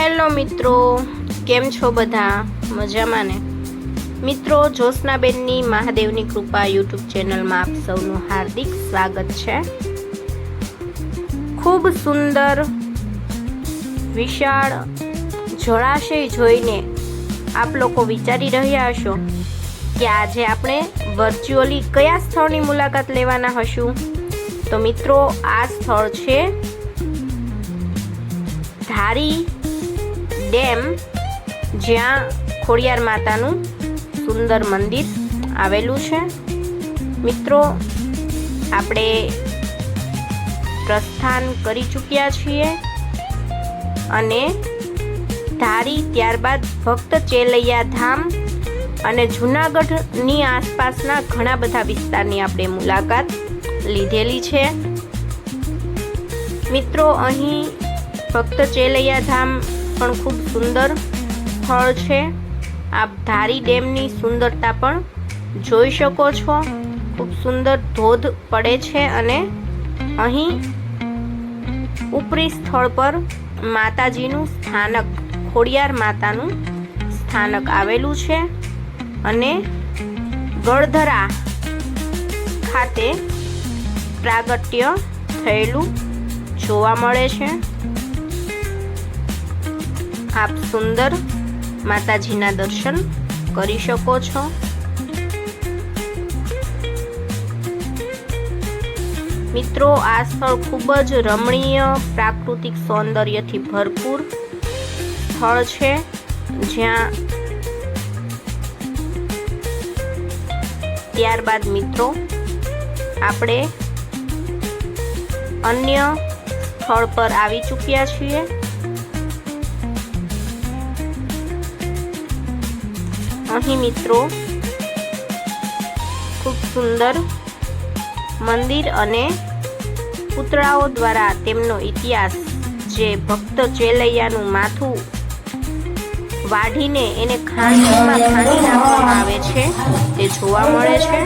Hello મિત્રો, કેમ છો બધા? મજામાં ને? મિત્રો, જ્યોત્સનાબેનની મહાદેવની કૃપા યુટ્યુબ ચેનલમાં આપ સૌનું હાર્દિક સ્વાગત છે। ખૂબ સુંદર વિશાળ જળાશય જોઈને આપ લોકો વિચારી રહ્યા હશો કે આજે આપણે વર્ચ્યુઅલી કયા સ્થળની મુલાકાત લેવાના હશું। તો મિત્રો, આ સ્થળ છે ધારી ડેમ, જ્યાં ખોડિયાર માતાનું સુંદર મંદિર આવેલું છે। મિત્રો, આપણે પ્રસ્થાન કરી ચૂક્યા છીએ અને ધારી, ત્યારબાદ ભક્ત ચેલૈયા ધામ અને જૂનાગઢની આસપાસના ઘણા બધા વિસ્તારની આપણે મુલાકાત લીધેલી છે। મિત્રો, અહીં ભક્ત ચેલૈયા ધામ પણ ખૂબ સુંદર સ્થળ છે। આપ ધારી ડેમની સુંદરતા પણ જોઈ શકો છો। ખૂબ સુંદર ધોધ પડે છે અને અહીં ઉપરી સ્થળ પર માતાજીનું સ્થાનક, ખોડિયાર માતાનું સ્થાનક આવેલું છે અને ગળધરા ખાતે પ્રાગટ્ય થયેલું જોવા મળે છે। આપ સુંદર માતાજીના દર્શન કરી શકો છો। મિત્રો, આ સ્થળ ખૂબ જ રમણીય, પ્રાકૃતિક સૌંદર્યથી ભરપૂર સ્થળ છે, જ્યાં ત્યારબાદ મિત્રો આપણે અન્ય સ્થળ પર આવી ચૂક્યા છીએ। અહીં મિત્રો ખૂબ સુંદર મંદિર અને પૂતળાઓ દ્વારા તેમનો ઇતિહાસ, જે ભક્ત ચેલૈયાનું માથું વાઢીને એને ખાંડમાં ખાંડી નાખવામાં આવે છે, તે જોવા મળે છે।